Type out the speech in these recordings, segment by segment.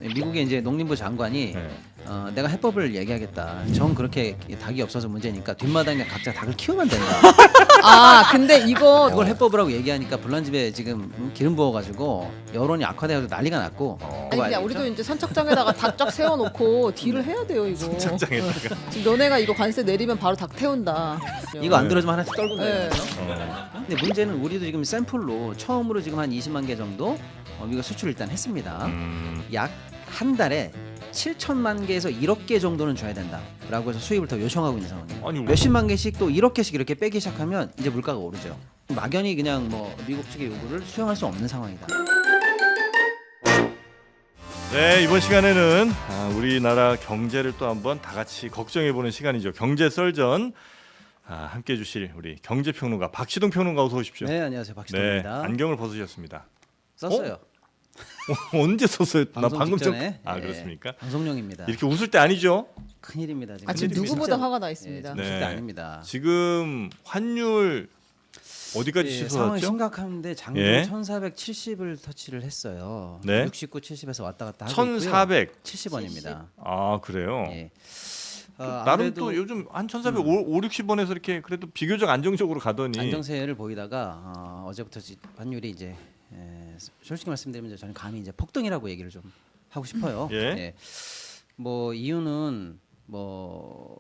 미국의 이제 농림부 장관이 내가 해법을 얘기하겠다. 전 그렇게 닭이 없어서 문제니까 뒷마당에 각자 닭을 키우면 된다. 아 근데 이거 그걸 해법이라고 얘기하니까 불난집에 지금 기름 부어가지고 여론이 악화돼가지고 난리가 났고. 아니 그냥 우리도 이제 선착장에다가 닭 쫙 세워놓고 딜을 해야 돼요 이거. 선착장에다가. 지금 너네가 이거 관세 내리면 바로 닭 태운다. 이거 안 들어주면 하나씩 떨고 네. 내요. 근데 문제는 우리도 지금 샘플로 처음으로 지금 한 20만 개 정도 미국 수출 일단 했습니다. 약 한 달에 7천만 개에서 1억 개 정도는 줘야 된다라고 해서 수입을 더 요청하고 있는 상황이에요. 아니, 몇십만 개씩 또 1억 개씩 이렇게 빼기 시작하면 이제 물가가 오르죠. 막연히 그냥 뭐 미국 측의 요구를 수용할 수 없는 상황이다. 네, 이번 시간에는 우리나라 경제를 또 한번 다 같이 걱정해보는 시간이죠. 경제 썰전 함께해 주실 우리 경제평론가 박시동 평론가 어서 오십시오. 네, 안녕하세요. 박시동입니다. 네, 안경을 벗으셨습니다. 썼어요. 언제 썼어요? 나 방금 직전에. 좀 그렇습니까? 방송용입니다. 이렇게 웃을 때 아니죠? 큰일입니다. 지금. 지금 큰일입니다. 누구보다 화가 나 있습니다. 네, 진짜 아닙니다. 지금 환율 어디까지 상황이 치솟았죠? 심각한데 장중 예. 1470을 터치를 했어요. 네. 69, 70에서 왔다 갔다 하고 1,400. 70원입니다. 아, 그래요? 예. 나름 또 요즘 한 1,400, 5, 60원에서 이렇게 그래도 비교적 안정적으로 가더니 안정세를 보이다가 어제부터 환율이 이제 솔직히 말씀드리면 저는 감히 이제 폭등이라고 얘기를 좀 하고 싶어요. 예. 뭐 이유는 뭐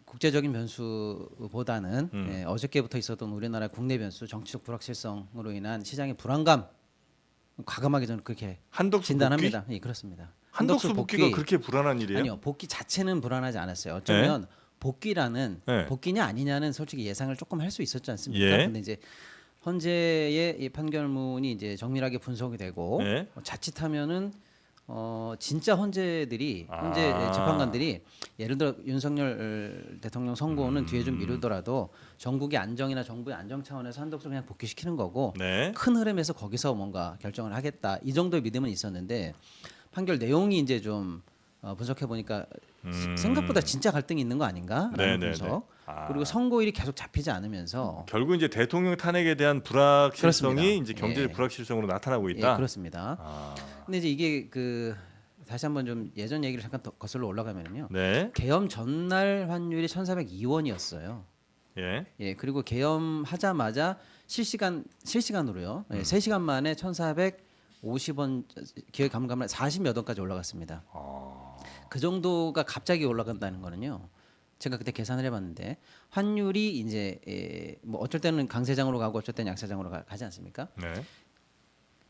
국제적인 변수보다는 어저께부터 있었던 우리나라 국내 변수, 정치적 불확실성으로 인한 시장의 불안감 과감하게 저는 그렇게 한덕수 진단합니다. 복귀? 예, 그렇습니다. 한덕수 복귀가 그렇게 불안한 일이에요? 아니요, 복귀 자체는 불안하지 않았어요. 어쩌면 복귀라는 네. 복귀냐 아니냐는 솔직히 예상을 조금 할 수 있었지 않습니까? 예. 근데 이제 헌재의 이 판결문이 이제 정밀하게 분석이 되고 네. 자칫하면은 진짜 헌재 재판관들이 예를 들어 윤석열 대통령 선고는 뒤에 좀 미루더라도 전국의 안정이나 정부의 안정 차원에서 한덕수 그냥 복귀시키는 거고 네. 큰 흐름에서 거기서 뭔가 결정을 하겠다 이 정도의 믿음은 있었는데 판결 내용이 이제 좀 분석해 보니까 생각보다 진짜 갈등이 있는 거 아닌가라는 네네네. 분석. 그리고 선고일이 계속 잡히지 않으면서 결국 이제 대통령 탄핵에 대한 불확실성이 그렇습니다. 이제 경제적 예. 불확실성으로 나타나고 있다. 예, 그렇습니다. 근데 이제 이게 다시 한번 좀 예전 얘기를 잠깐 더 거슬러 올라가면요. 네. 개엄 전날 환율이 1,402원이었어요. 예. 예, 그리고 개엄하자마자 실시간으로요. 3시간 만에 1,450원 기획 감감을 40몇 원까지 올라갔습니다. 그 정도가 갑자기 올라간다는 거는요. 제가 그때 계산을 해봤는데 환율이 이제 뭐 어쩔 때는 강세장으로 가고 어쩔 때는 약세장으로 가지 않습니까? 네.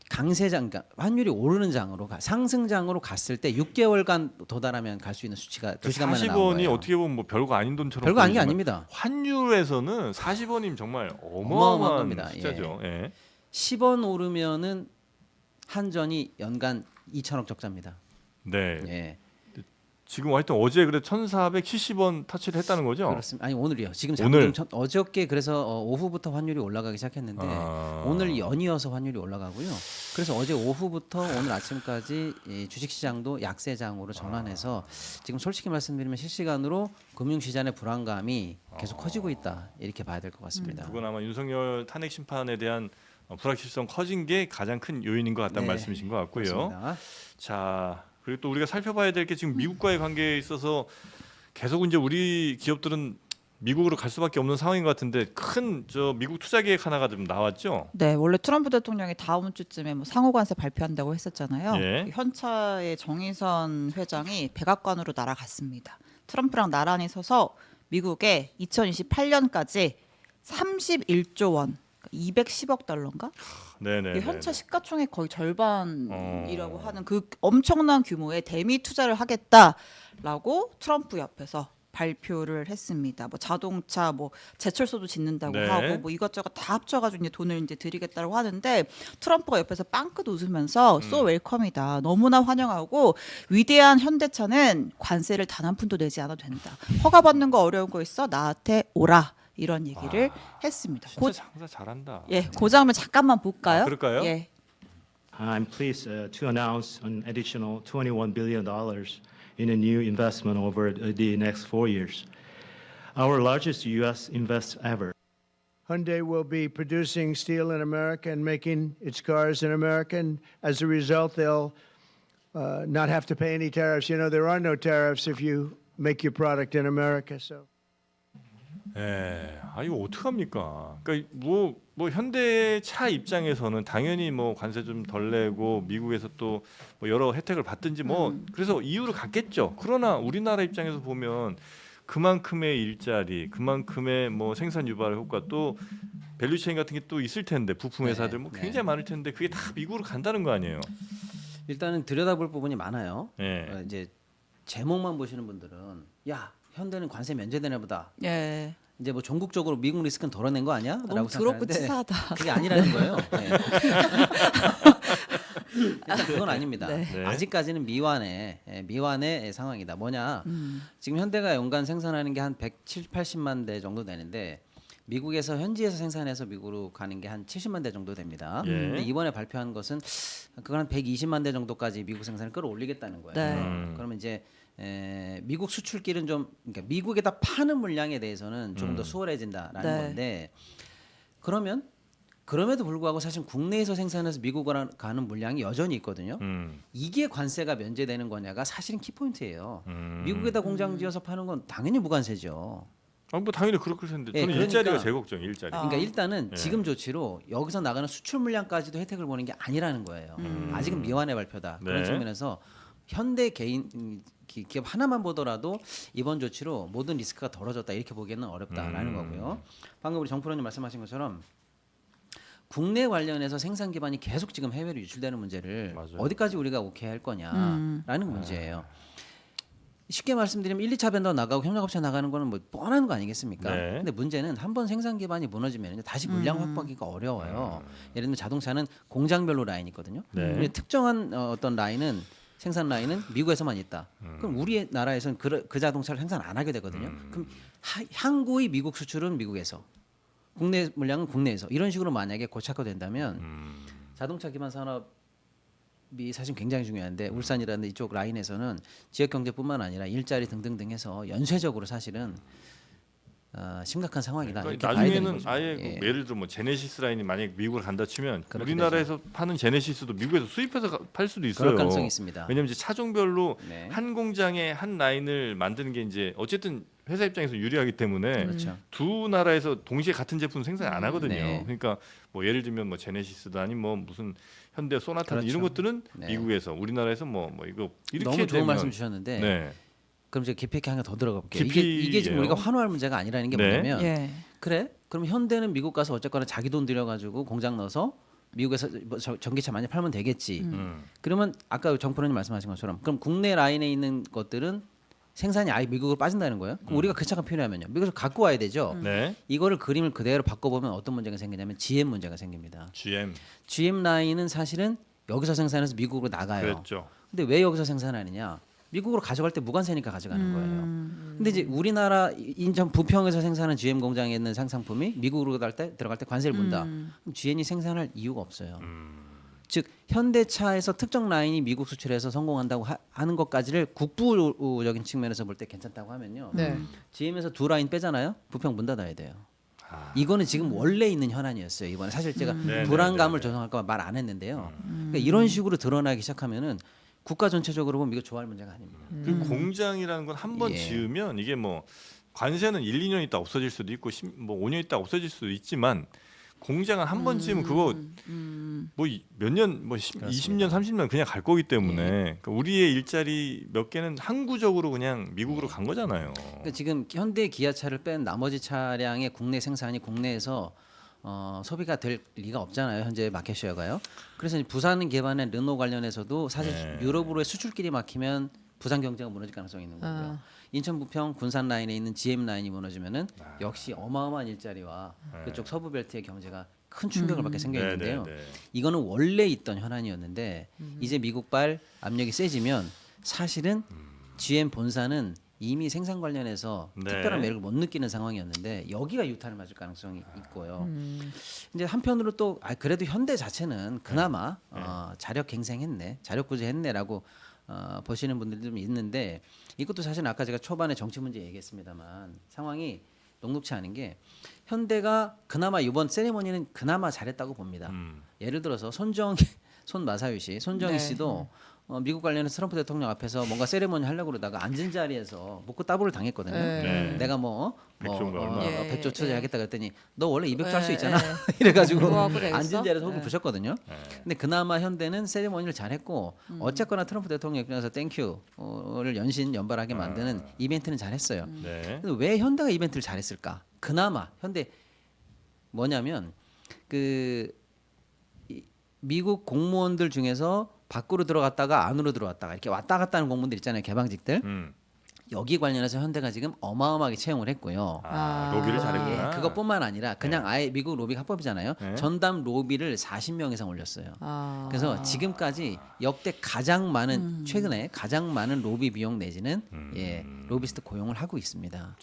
강세장, 그러니까 환율이 오르는 장으로 상승장으로 갔을 때 6개월간 도달하면 갈 수 있는 수치가 2시간 만에 나온 40원이 거예요. 어떻게 보면 뭐 별거 아닌 돈처럼 별거 아닌 게 보이지만 아닙니다. 환율에서는 40원이면 정말 어마어마한 어마어마한 겁니다. 숫자죠. 예. 10원 오르면은 한전이 연간 2천억 적자입니다. 네. 예. 지금 하여튼 어제 그래 1,470원 터치를 했다는 거죠? 그렇습니다. 아니 오늘이요. 지금 오늘? 어저께 그래서 오후부터 환율이 올라가기 시작했는데 오늘 연이어서 환율이 올라가고요. 그래서 어제 오후부터 오늘 아침까지 이 주식시장도 약세장으로 전환해서 지금 솔직히 말씀드리면 실시간으로 금융시장의 불안감이 계속 커지고 있다 이렇게 봐야 될 것 같습니다. 그건 아마 윤석열 탄핵 심판에 대한 불확실성 커진 게 가장 큰 요인인 것 같다는 네, 말씀이신 것 같고요. 그렇습니다. 자, 그리고 또 우리가 살펴봐야 될 게 지금 미국과의 관계에 있어서 계속 이제 우리 기업들은 미국으로 갈 수밖에 없는 상황인 것 같은데 큰 미국 투자 계획 하나가 좀 나왔죠? 네, 원래 트럼프 대통령이 다음 주쯤에 뭐 상호관세 발표한다고 했었잖아요. 예. 현차의 정의선 회장이 백악관으로 날아갔습니다. 트럼프랑 나란히 서서 미국에 2028년까지 31조 원, 210억 달러인가? 네네. 현차 시가총액 거의 절반이라고 하는 그 엄청난 규모의 대미 투자를 하겠다라고 트럼프 옆에서 발표를 했습니다. 뭐 자동차, 뭐 제철소도 짓는다고 네. 하고 뭐 이것저것 다 합쳐가지고 이제 돈을 이제 드리겠다고 하는데 트럼프가 옆에서 빵긋 웃으면서 so 웰컴이다, 너무나 환영하고 위대한 현대차는 관세를 단 한 푼도 내지 않아도 된다. 허가 받는 거 어려운 거 있어 나한테 오라. 이런 얘기를 했습니다. 진짜 장사 잘한다. 예, 그 장면 잠깐만 볼까요? 그럴까요? 예. I'm pleased to announce an additional $21 billion in a new investment over the next 4 years, our largest U.S. invest ever. Hyundai will be producing steel in America and making its cars in America. And as a result, they'll not have to pay any tariffs. You know, there are no tariffs if you make your product in America. So. 예, 이거 어떡 합니까? 그러니까 뭐 현대차 입장에서는 당연히 뭐 관세 좀 덜 내고 미국에서 또 뭐 여러 혜택을 받든지 뭐 그래서 이유를 갖겠죠. 그러나 우리나라 입장에서 보면 그만큼의 일자리, 그만큼의 뭐 생산 유발 효과 또 밸류체인 같은 게 또 있을 텐데 부품 회사들 뭐 굉장히 네. 많을 텐데 그게 다 미국으로 간다는 거 아니에요? 일단은 들여다볼 부분이 많아요. 예. 이제 제목만 보시는 분들은 야 현대는 관세 면제되나 보다. 예. 이제 뭐 전국적으로 미국 리스크는 덜어낸 거 아니야? 너무 라고 더럽고 생각하는데 치사하다. 그게 아니라는 거예요. 네. 일단 그건 아닙니다. 네. 네. 아직까지는 미완의 상황이다. 뭐냐? 지금 현대가 연간 생산하는 게 한 170~80만 대 정도 되는데 미국에서 현지에서 생산해서 미국으로 가는 게 한 70만 대 정도 됩니다. 예. 근데 이번에 발표한 것은 그건 한 120만 대 정도까지 미국 생산을 끌어올리겠다는 거예요. 네. 그러면 이제 미국 수출길은 좀 그러니까 미국에다 파는 물량에 대해서는 조금 더 수월해진다라는 네. 건데 그러면 그럼에도 불구하고 사실 국내에서 생산해서 미국으로 가는 물량이 여전히 있거든요. 이게 관세가 면제되는 거냐가 사실은 키포인트예요. 미국에다 공장 지어서 파는 건 당연히 무관세죠. 뭐 당연히 그렇을 텐데 예, 저는 그러니까- 일자리가 제일 걱정이에요. 일자리. 그러니까 일단은 예. 지금 조치로 여기서 나가는 수출 물량까지도 혜택을 보는 게 아니라는 거예요. 아직은 미완의 발표다. 그런 네. 측면에서 현대 개인 기업 하나만 보더라도 이번 조치로 모든 리스크가 덜어졌다 이렇게 보기에는 어렵다라는 거고요. 방금 우리 정프로님 말씀하신 것처럼 국내 관련해서 생산 기반이 계속 지금 해외로 유출되는 문제를 맞아요. 어디까지 우리가 오케이 할 거냐라는 문제예요. 쉽게 말씀드리면 1, 2차 벤더 나가고 협력업체 나가는 거는 뭐 뻔한 거 아니겠습니까? 네. 근데 문제는 한번 생산 기반이 무너지면 다시 물량 확보하기가 어려워요. 예를 들면 자동차는 공장별로 라인이 있거든요. 네. 근데 특정한 어떤 라인은 생산 라인은 미국에서만 있다. 그럼 우리나라에서는 그 자동차를 생산 안 하게 되거든요. 그럼 향구의 미국 수출은 미국에서, 국내 물량은 국내에서 이런 식으로 만약에 고착화된다면 자동차 기반 산업이 사실 굉장히 중요한데 울산이라는 이쪽 라인에서는 지역 경제뿐만 아니라 일자리 등등등 해서 연쇄적으로 사실은 심각한 상황이다. 이렇게 봐야 되는 나중에는 거죠. 아예 예. 뭐 예를 들어 뭐 제네시스 라인이 만약 미국을 간다 치면 그렇게 우리나라에서 파는 제네시스도 미국에서 수입해서 팔 수도 있어요. 그럴 가능성이 있습니다. 왜냐면 이제 차종별로 네. 한 공장에 한 라인을 만드는 게 이제 어쨌든 회사 입장에서 유리하기 때문에 그렇죠. 두 나라에서 동시에 같은 제품 생산 안 하거든요. 네. 그러니까 뭐 예를 들면 뭐 제네시스도 아니면 뭐 무슨 현대 소나타 그렇죠. 이런 것들은 네. 미국에서 우리나라에서 뭐 이거 이렇게 너무 좋은 되면 말씀 주셨는데 네. 그럼 제가 깊이 있게 하나 더 들어가 볼게요. 깊이예요. 이게 지금 우리가 환호할 문제가 아니라는 게 네. 뭐냐면 예. 그래? 그럼 현대는 미국 가서 어쨌거나 자기 돈 들여가지고 공장 넣어서 미국에서 뭐 전기차 많이 팔면 되겠지. 그러면 아까 정프로님 말씀하신 것처럼 그럼 국내 라인에 있는 것들은 생산이 아예 미국으로 빠진다는 거예요. 그럼 우리가 그 차가 필요하면요. 미국에서 갖고 와야 되죠. 네. 이거를 그림을 그대로 바꿔보면 어떤 문제가 생기냐면 GM 문제가 생깁니다. GM GM 라인은 사실은 여기서 생산해서 미국으로 나가요. 그랬죠. 근데 왜 여기서 생산하느냐? 미국으로 가져갈 때 무관세니까 가져가는 거예요. 근데 이제 우리나라 인천 부평에서 생산한 GM 공장에 있는 상품이 미국으로 들어갈 때 관세를 문다. 그럼 GM이 생산할 이유가 없어요. 즉 현대차에서 특정 라인이 미국 수출해서 성공한다고 하는 것까지를 국부적인 측면에서 볼 때 괜찮다고 하면요. 네. GM에서 두 라인 빼잖아요. 부평 문 닫아야 돼요. 이거는 지금 원래 있는 현안이었어요. 이번에 사실 제가 네, 불안감을 네, 네. 조성할까 말 안 했는데요. 그러니까 이런 식으로 드러나기 시작하면은 국가 전체적으로 보면 이거 좋아할 문제가 아닙니다. 그 공장이라는 건 한 번 예. 지으면 이게 뭐 관세는 1, 2년 있다 없어질 수도 있고 뭐 5년 있다 없어질 수도 있지만 공장은 한 번 지으면 그거 뭐 몇 년 뭐 20년 30년 그냥 갈 거기 때문에 그러니까 우리의 일자리 몇 개는 항구적으로 그냥 미국으로 간 거잖아요. 그러니까 지금 현대 기아차를 뺀 나머지 차량의 국내 생산이 국내에서 소비가 될 리가 없잖아요. 현재 마켓 쉐어가요. 그래서 이제 부산 개발의 르노 관련해서도 사실 네. 유럽으로의 수출길이 막히면 부산 경제가 무너질 가능성이 있는 거고요. 인천 부평 군산 라인에 있는 GM 라인이 무너지면은 역시 어마어마한 일자리와 그쪽 서부 벨트의 경제가 큰 충격을 받게 생겨 있는데요. 네, 네, 네. 이거는 원래 있던 현안이었는데 이제 미국발 압력이 세지면 사실은 GM 본사는 이미 생산 관련해서 네. 특별한 매력을 못 느끼는 상황이었는데 여기가 유탄을 맞을 가능성이 있고요. 이제 한편으로 또 그래도 현대 자체는 그나마 자력 갱생했네, 자력 구제했네라고 보시는 분들도 좀 있는데 이것도 사실 아까 제가 초반에 정치 문제 얘기했습니다만 상황이 녹록치 않은 게 현대가 그나마 이번 세리머니는 그나마 잘했다고 봅니다. 예를 들어서 손 마사유시, 손정희 네. 씨도 미국 관련해서 트럼프 대통령 앞에서 뭔가 세레모니 하려고 그러다가 앉은 자리에서 묻고 따블을 당했거든요. 네. 내가 뭐 백조인가 얼마. 예, 백조 예. 투자하겠다 그랬더니 너 원래 200조 할 수 예, 있잖아. 예. 이래가지고 그거하고 그랬어? 앉은 자리에서 호흡 네. 부셨거든요. 근데 그나마 현대는 세레모니를 잘했고 어쨌거나 트럼프 대통령 입장에서 땡큐를 연발하게 만드는 이벤트는 잘했어요. 네. 근데 왜 현대가 이벤트를 잘했을까? 그나마 현대 뭐냐면 미국 공무원들 중에서 밖으로 들어갔다가 안으로 들어왔다가 이렇게 왔다 갔다 하는 공무원들 있잖아요. 개방직들. 여기 관련해서 현대가 지금 어마어마하게 채용을 했고요. 로비를 예, 잘했구나. 그것뿐만 아니라 그냥 아예 미국 로비 합법이잖아요. 네. 전담 로비를 40명 이상 올렸어요. 아. 그래서 지금까지 역대 가장 많은 최근에 가장 많은 로비 비용 내지는 로비스트 고용을 하고 있습니다.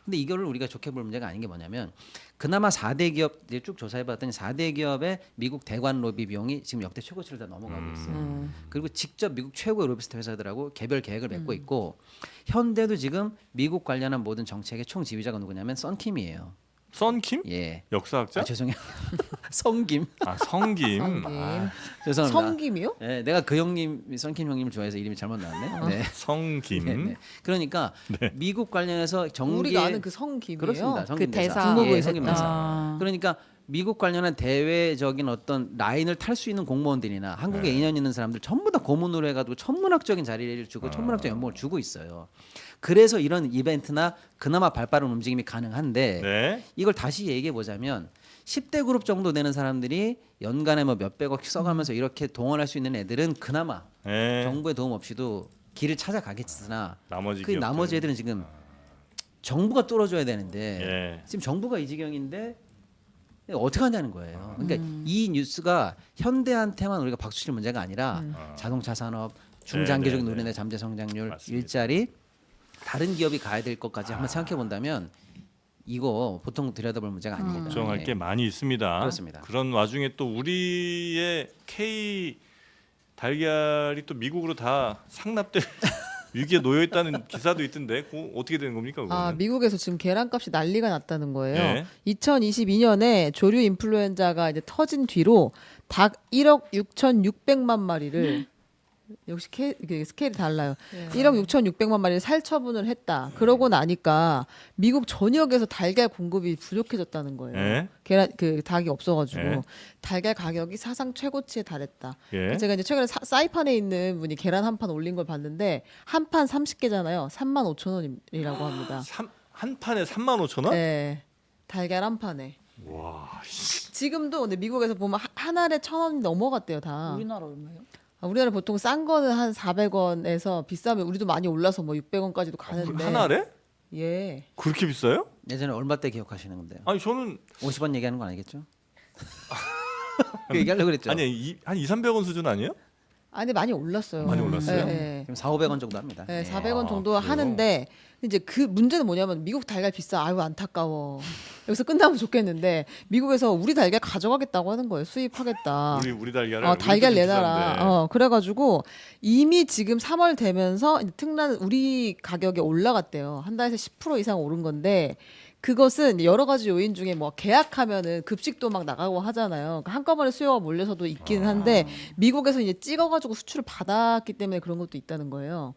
근데 이거를 우리가 좋게 볼 문제가 아닌 게 뭐냐면 그나마 4대 기업 이제 쭉 조사해 봤더니 4대 기업의 미국 대관 로비 비용이 지금 역대 최고치를 다 넘어가고 있어요. 그리고 직접 미국 최고의 로비스트 회사들하고 개별 계획을 맺고 있고 현대도 지금 미국 관련한 모든 정책의 총 지휘자가 누구냐면 썬킴이에요. 썬킴? 예. 역사학자? 아, 죄송해요. 성김. 성김. 성김. 죄송합니다. 성김이요? 네, 내가 그 형님 썬킴 형님을 좋아해서 이름이 잘못 나왔네. 네. 성김. 네, 네. 그러니까 미국 관련해서 정계 우리가 아는 그 성김이에요. 그렇습니다. 성김 그 대사. 중국어의 예. 성김 대사. 아. 그러니까 미국 관련한 대외적인 어떤 라인을 탈 수 있는 공무원들이나 한국에 인연 있는 사람들 전부 다 고문으로 해가지고 천문학적인 자리를 주고 천문학적 연봉을 주고 있어요. 그래서 이런 이벤트나 그나마 발빠른 움직임이 가능한데 네. 이걸 다시 얘기해 보자면 10대 그룹 정도 되는 사람들이 연간에 뭐 몇백억 써가면서 이렇게 동원할 수 있는 애들은 그나마 네. 정부의 도움 없이도 길을 찾아가겠으나 나머지 그 기업들. 나머지 애들은 지금 정부가 뚫어줘야 되는데 예. 지금 정부가 이 지경인데 어떻게 하냐는 거예요. 그러니까 이 뉴스가 현대한테만 우리가 박수칠 문제가 아니라 자동차 산업, 중장기적인 네, 네, 우리나라 네. 잠재 성장률, 맞습니다. 일자리 다른 기업이 가야 될 것까지 한번 생각해 본다면 이거 보통 들여다볼 문제가 아닙니다. 걱정할 예. 게 많이 있습니다. 그렇습니다. 그런 와중에 또 우리의 K 달걀이 또 미국으로 다 상납될 위기에 놓여 있다는 기사도 있던데 그거 어떻게 되는 겁니까? 그거는? 아, 미국에서 지금 계란값이 난리가 났다는 거예요. 네. 2022년에 조류 인플루엔자가 이제 터진 뒤로 닭 1억 6,600만 마리를 역시 스케일이 달라요. 1억 6,600만 마리를 살처분을 했다. 그러고 나니까 미국 전역에서 달걀 공급이 부족해졌다는 거예요. 예. 계란 그 닭이 없어가지고 예. 달걀 가격이 사상 최고치에 달했다. 예. 제가 이제 최근에 사이판에 있는 분이 계란 한 판 올린 걸 봤는데 한 판 30개잖아요. 35,000원이라고 합니다. 한 판에 35,000원? 네, 달걀 한 판에. 와. 씨. 지금도 근데 미국에서 보면 한 알에 1,000원이 넘어갔대요 다. 우리나라 얼마예요? 우리나라 보통 싼 거는 한 400원에서 비싸면 우리도 많이 올라서 뭐 600원까지도 가는데. 한 알에? 예. 그렇게 비싸요? 예전에 얼마 때 기억하시는 건데요? 아니 저는 50원 얘기하는 건 아니겠죠? 그 얘기하려고 그랬죠. 아니 한 2, 300원 수준 아니에요? 아니 많이 올랐어요. 많이 올랐어요? 예, 예. 지금 4, 500원 정도 합니다. 네, 예. 400원 정도 그래요? 하는데 이제 그 문제는 뭐냐면 미국 달걀 비싸. 아유 안타까워. 여기서 끝나면 좋겠는데 미국에서 우리 달걀 가져가겠다고 하는 거예요. 수입하겠다. 우리 달걀을 달걀 우리도 좀 내놔라. 비싼데. 그래가지고 이미 지금 3월 되면서 이제 특란 우리 가격이 올라갔대요. 한 달에서 10% 이상 오른 건데 그것은 여러 가지 요인 중에 뭐 계약하면은 급식도 막 나가고 하잖아요. 그러니까 한꺼번에 수요가 몰려서도 있기는 한데 미국에서 이제 찍어가지고 수출을 받았기 때문에 그런 것도 있다는 거예요.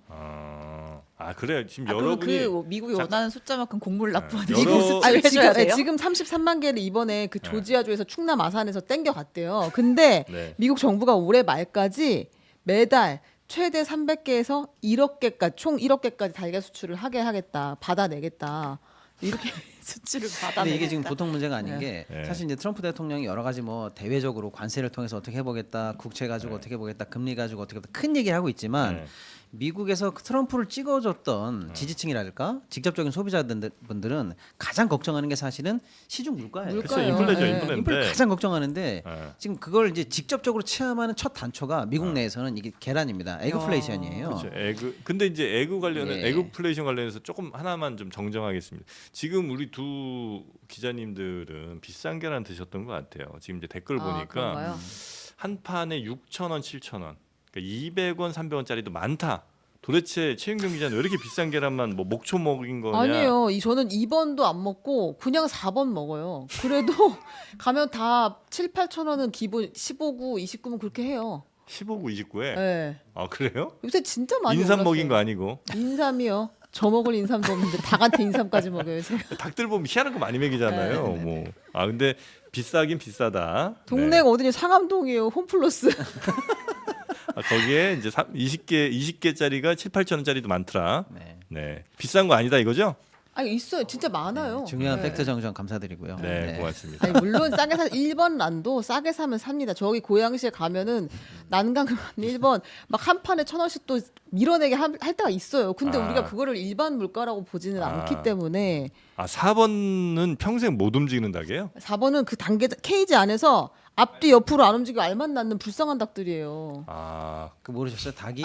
그래요. 지금 그럼 여러분이 그 미국이 원하는 숫자만큼 공무를 납부하는 여러- 미국 수출을 해줘야 돼요? 지금 33만 개를 이번에 그 조지아주에서 충남 아산에서 땡겨갔대요. 근데 네. 미국 정부가 올해 말까지 매달 최대 300개에서 1억 개까지 총 1억 개까지 달걀 수출을 하게 하겠다. 받아내겠다. 이렇게 수출을 근데 받아내. 이게 지금 보통 문제가 아닌 게 네. 사실 이제 트럼프 대통령이 여러 가지 뭐 대외적으로 관세를 통해서 어떻게 해보겠다, 국채 가지고 어떻게 해보겠다, 금리 가지고 어떻게 해보겠다 큰 얘기를 하고 있지만 네. 미국에서 트럼프를 찍어줬던 지지층이랄까 직접적인 소비자분들은 가장 걱정하는 게 사실은 시중 물가예요. 그렇죠. 물가예요. 인플레죠. 네. 인플레 인플레인데. 가장 걱정하는데 네. 지금 그걸 이제 직접적으로 체험하는 첫 단초가 미국 내에서는 이게 계란입니다. 에그플레이션이에요. 그렇죠. 근데 이제 에그 관련은 예. 에그플레이션 관련해서 조금 하나만 좀 정정하겠습니다. 지금 우리 두 기자님들은 비싼 계란 드셨던 것 같아요. 지금 이제 댓글 보니까 그런가요? 한 판에 6,000원, 7,000원. 그러니까 200원, 300원짜리도 많다. 도대체 최윤경 기자는 왜 이렇게 비싼 계란만 뭐 목초 먹인 거냐? 아니에요. 저는 2번도 안 먹고 그냥 4번 먹어요. 그래도 가면 다 7, 8천 원은 기본 15구, 29면 그렇게 해요. 15구 29에. 네. 아 그래요? 요새 진짜 많이 인삼 올랐어요. 먹인 거 아니고? 인삼이요. 저 먹을 인삼도 없는데 닭한테 인삼까지 먹여요. 제가. 닭들 보면 희한한 거 많이 먹이잖아요. 뭐. 아 근데 비싸긴 비싸다. 동네가 네. 어디냐 상암동이에요. 홈플러스. 아, 거기에 이제 20개짜리가 7, 8천 원짜리도 많더라. 네. 네. 비싼 거 아니다 이거죠? 아니 있어요. 진짜 많아요. 중요한 네. 팩트 정정 감사드리고요. 네, 고맙습니다. 아니 물론 싸게 사 1번 란도 싸게 사면 삽니다. 저기 고양시에 가면은 난강 1번 막 한 판에 1,000원씩 또 밀어내게 할 때가 있어요. 근데 아. 우리가 그거를 일반 물가라고 보지는 아. 않기 때문에 아 4번은 평생 못 움직이는 닭이에요? 4번은 그 단계 케이지 안에서 앞뒤 옆으로 안 움직이고 알만 낳는 불쌍한 닭들이에요. 아 그 모르셨어요? 닭이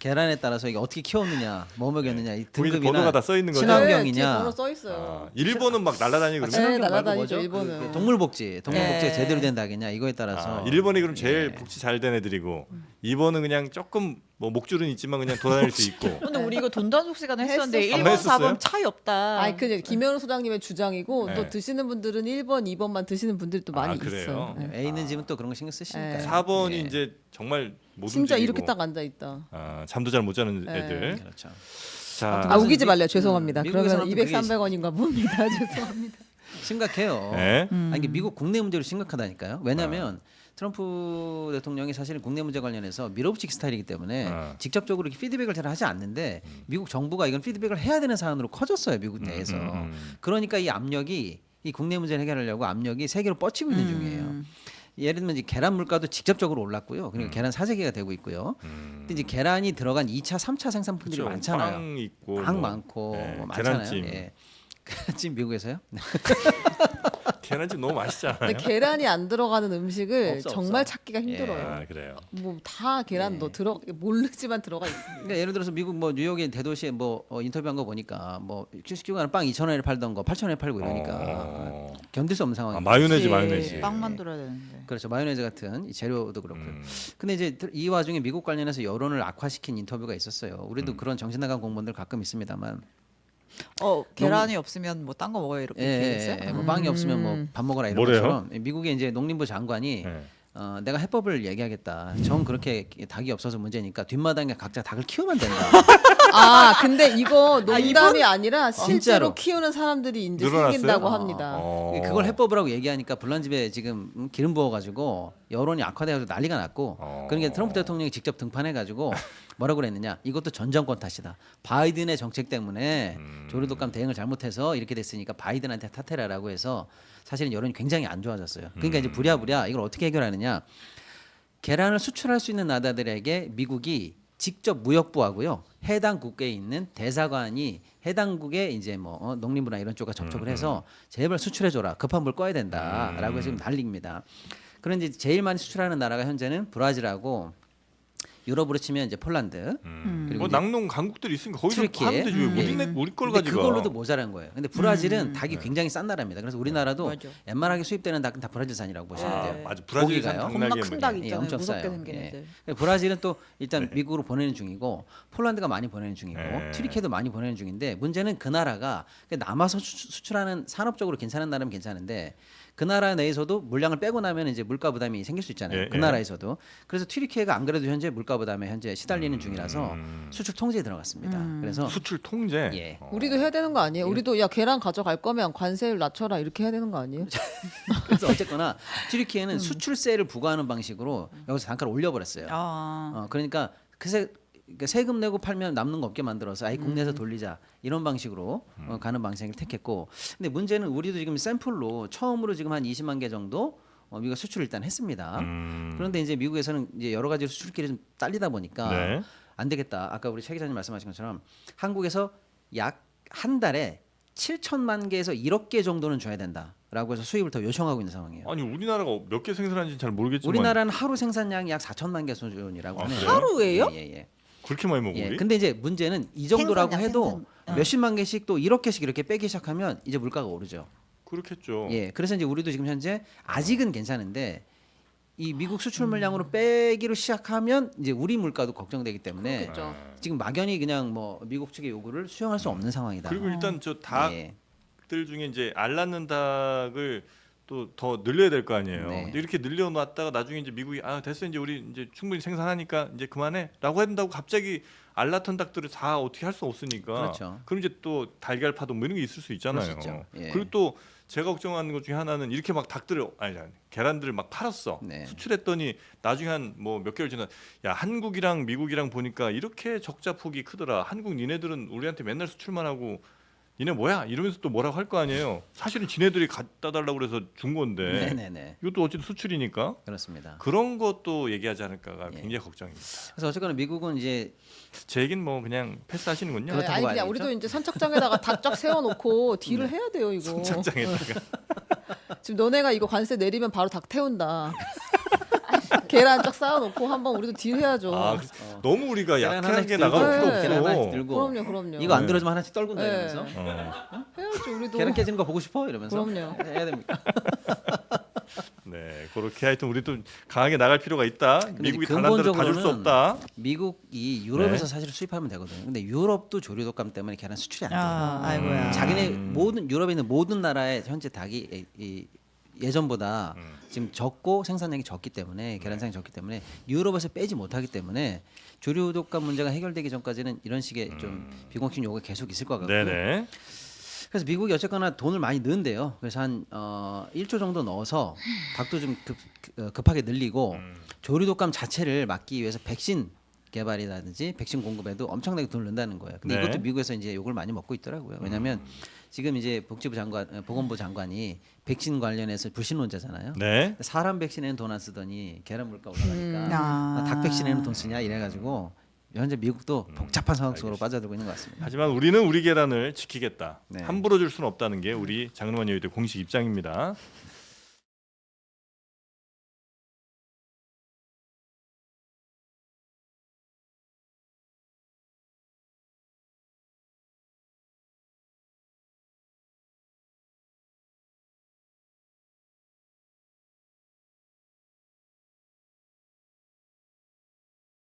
계란에 따라서 이게 어떻게 키웠느냐, 뭐 먹였느냐, 이 거기 등급이나 번호가 다 써 있는 거죠? 친환경이냐. 네, 뒤에 번호 써 있어요. 아, 일본은 막 날아다니고 아, 그러면 친환경 말고 날아다니죠, 뭐죠? 일본은. 그 동물복지가 네. 제대로 된 닭이냐 이거에 따라서. 아, 1번이 그럼 제일 예. 복지 잘 된 애들이고 2번은 그냥 조금 뭐 목줄은 있지만 그냥 돌아다닐 수 있고. 근데 우리 이거 돈 단속 시간에 했었는데 했었어요. 1번, 했었어요? 4번 차이 없다. 아니 그 김현우 소장님의 주장이고 네. 또 드시는 분들은 1번, 2번만 드시는 분들도 아, 많이 그래요? 있어요. 네. 애 있는 집은 또 그런 거 신경 쓰시니까. 네. 4번이 예. 이제 정말 못 진짜 움직이고 이렇게 딱 앉아 있다. 아, 잠도 잘 못 자는 네. 애들. 그렇죠. 자, 아 우기지 미- 말래요. 죄송합니다. 미국에서는 그러면 또 200, 그게 300원인가 봅니다. 죄송합니다. 심각해요. 네. 아니 이게 미국 국내 문제로 심각하다니까요. 왜냐하면 트럼프 대통령이 사실은 국내 문제 관련해서 밀어붙이기 스타일이기 때문에 직접적으로 이렇게 피드백을 잘 하지 않는데 미국 정부가 이건 피드백을 해야 되는 사안으로 커졌어요. 미국 내에서. 그러니까 이 압력이 이 국내 문제를 해결하려고 압력이 세계로 뻗치고 있는 중이에요. 예를 들면 이제 계란 물가도 직접적으로 올랐고요. 그러니까 계란 사재기가 되고 있고요. 근데 이제 계란이 들어간 2차, 3차 생산품들이 그렇죠. 많잖아요. 빵 있고 빵 뭐, 많고 네, 뭐 많잖아요. 계란찜. 예. 계란찜 미국에서요? 계란찜 너무 맛있잖아요. 근데 계란이 안 들어가는 음식을 없어, 정말 없어. 찾기가 힘들어요. 아, 그래요. 뭐 다 계란 너 들어 모르지만 들어가 있습니다. 그러니까 예를 들어서 미국 뭐 뉴욕의 대도시에 뭐 인터뷰한 거 보니까 뭐 시키고 빵 2,000원에 팔던 거 8,000원에 팔고 이러니까 어. 견딜 수 없는 아, 상황이에요. 마요네즈 그치. 마요네즈. 빵 만들어야 되는데. 그렇죠. 마요네즈 같은 이 재료도 그렇고요. 음. 근데 이제 이 와중에 미국 관련해서 여론을 악화시킨 인터뷰가 있었어요. 우리도 그런 정신 나간 공무원들 가끔 있습니다만 계란이 없으면 뭐 딴 거 먹어요 이렇게 얘기했어요? 뭐 빵이 없으면 뭐 밥 먹어라 이런 뭐래요? 것처럼 미국의 이제 농림부 장관이 네. 내가 해법을 얘기하겠다. 정 그렇게 닭이 없어서 문제니까 뒷마당에 각자 닭을 키우면 된다. 아 근데 이거 농담이 아니라 실제로 진짜로. 키우는 사람들이 이제 늘어났어요? 생긴다고 합니다. 어. 그걸 해법을 하고 얘기하니까 불난집에 지금 기름 부어가지고 여론이 악화돼가지고 난리가 났고 그러니까 트럼프 대통령이 직접 등판해가지고 뭐라고 그랬느냐 이것도 전 정권 탓이다. 바이든의 정책 때문에 조류독감 대응을 잘못해서 이렇게 됐으니까 바이든한테 탓해라라고 해서 사실은 여론이 굉장히 안 좋아졌어요. 그러니까 이제 부랴부랴 이걸 어떻게 해결하느냐 계란을 수출할 수 있는 나라들에게 미국이 직접 무역부하고요 해당 국가에 있는 대사관이 해당국에 이제 뭐 농림부나 이런 쪽과 접촉을 해서 제발 수출해줘라 급한 불 꺼야 된다라고 해서 지금 난립니다. 그런데 이제 제일 많이 수출하는 나라가 현재는 브라질하고 유럽으로 치면 이제 폴란드 그리고 뭐 이제 낙농 강국들이 있으니까 거기서 튀르키예. 하면 되지 왜 우리 걸 근데 가지고 그걸로도 모자란 거예요. 근데 브라질은 닭이 굉장히 싼 나라입니다. 그래서 우리나라도 맞아. 웬만하게 수입되는 닭은 다 브라질산이라고 보시면 돼요. 맞아 브라질산 고기가요? 겁나 당나귀 큰 닭 뭐 있잖아요. 엄청 무섭게 싸요. 생긴 예. 애들. 브라질은 또 일단 미국으로 보내는 중이고 폴란드가 많이 보내는 중이고 네. 튀르키예도 많이 보내는 중인데 문제는 그 나라가 남아서 수출하는 산업적으로 괜찮은 나라면 괜찮은데 그 나라 내에서도 물량을 빼고 나면 이제 물가 부담이 생길 수 있잖아요. 예, 그 예. 나라에서도 그래서 튀르키예가 안 그래도 현재 물가 부담에 현재 시달리는 중이라서 수출 통제에 들어갔습니다. 그래서 수출 통제. 예. 우리도 해야 되는 거 아니에요? 우리도 야 계란 가져갈 거면 관세를 낮춰라 이렇게 해야 되는 거 아니에요? 그래서 어쨌거나 튀르키예는 수출세를 부과하는 방식으로 여기서 단가를 올려버렸어요. 그러니까 그러니까 세금 내고 팔면 남는 거 없게 만들어서 아예 국내에서 돌리자 이런 방식으로 가는 방식을 택했고 근데 문제는 우리도 지금 샘플로 처음으로 지금 한 20만 개 정도 미국 수출을 일단 했습니다. 그런데 이제 미국에서는 이제 여러 가지 수출길이 좀 딸리다 보니까 네. 안 되겠다. 아까 우리 최 기자님 말씀하신 것처럼 한국에서 약 한 달에 7천만 개에서 1억 개 정도는 줘야 된다라고 해서 수입을 더 요청하고 있는 상황이에요. 아니 우리나라가 몇 개 생산하는지 잘 모르겠지만 우리나라는 하루 생산량이 약 4천만 개 수준이라고 아, 하네요. 그래요? 하루예요? 예. 그렇게 많이 먹어 예. 우리? 근데 이제 문제는 이 정도라고 생산량, 해도 생산. 몇십만 개씩 또 1억 개씩 이렇게 빼기 시작하면 이제 물가가 오르죠. 그렇겠죠. 예. 그래서 이제 우리도 지금 현재 아직은 괜찮은데 이 미국 수출 물량으로 빼기로 시작하면 이제 우리 물가도 걱정되기 때문에 그렇겠죠. 지금 막연히 그냥 뭐 미국 측의 요구를 수용할 수 없는 상황이다. 그리고 일단 저 닭들 예. 중에 이제 알 낳는 닭을 또 더 늘려야 될 거 아니에요. 네. 근데 이렇게 늘려놨다가 나중에 이제 미국이 됐어 이제 우리 이제 충분히 생산하니까 이제 그만해라고 한다고 갑자기 알라턴 닭들을 다 어떻게 할 수 없으니까. 그렇죠. 그럼 이제 또 달걀 파동 뭐 이런 게 있을 수 있잖아요. 그럴 수 있죠. 예. 그리고 또 제가 걱정하는 것 중에 하나는 이렇게 막 닭들을 계란들을 막 팔았어. 네. 수출했더니 나중에 한 뭐 몇 개월 지나 야 한국이랑 미국이랑 보니까 이렇게 적자 폭이 크더라. 한국 니네들은 우리한테 맨날 수출만 하고 니네 뭐야 이러면서 또 뭐라고 할 거 아니에요. 사실은 지네들이 갖다 달라고 그래서 준 건데 네네네. 이것도 어쨌든 수출이니까 그렇습니다. 그런 것도 얘기하지 않을까가 예. 굉장히 걱정입니다. 그래서 어쨌거나 미국은 이제 제 얘기는 뭐 그냥 패스하시는군요. 그렇다고 아니 봐야겠죠? 그냥 우리도 이제 선착장에다가 닭 쫙 세워놓고 딜을 해야 돼요 이거. 장에다가 지금 너네가 이거 관세 내리면 바로 닭 태운다. 계란 쫙 쌓아놓고 한번 우리도 딜해야죠. 너무 우리가 계란 약하게 하나씩 나갈 들고, 필요 계란 없어. 하나씩 들고 그럼요, 그럼요. 이거 안 네. 들어주면 하나씩 떨군다 네. 이러면서 해야지 우리도. 계란 깨지는 거 보고 싶어 이러면서 그럼요. 해야 됩니까? 네, 그렇게 하여튼 우리도 강하게 나갈 필요가 있다. 미국이 이제 단한 대로 봐줄 수 근본적으로는 없다. 미국이 유럽에서 네. 사실 수입하면 되거든요. 근데 유럽도 조류 독감 때문에 계란 수출이 안 돼요. 아이고야. 자기네 모든 유럽에 있는 모든 나라에 현재 닭이 예전보다 지금 적고 생산량이 적기 때문에 계란상이 적기 때문에 유럽에서 빼지 못하기 때문에 조류 독감 문제가 해결되기 전까지는 이런 식의 좀 비공식 요구가 계속 있을 것 같고 네네. 그래서 미국이 어쨌거나 돈을 많이 넣은대요. 그래서 한 1조 정도 넣어서 닭도 좀 급하게 늘리고 조류 독감 자체를 막기 위해서 백신 개발이라든지 백신 공급에도 엄청나게 돈을 넣는다는 거예요. 근데 네. 이것도 미국에서 이제 욕을 많이 먹고 있더라고요. 왜냐하면 지금 이제 복지부 장관, 보건부 장관이 백신 관련해서 불신론자잖아요. 네. 사람 백신에는 돈 안 쓰더니 계란 물가 올라가니까 아. 닭 백신에는 돈 쓰냐 이래가지고 현재 미국도 복잡한 상황 속으로 빠져들고 있는 것 같습니다. 하지만 우리는 우리 계란을 지키겠다. 네. 함부로 줄 수는 없다는 게 우리 장르만 여의도 공식 입장입니다.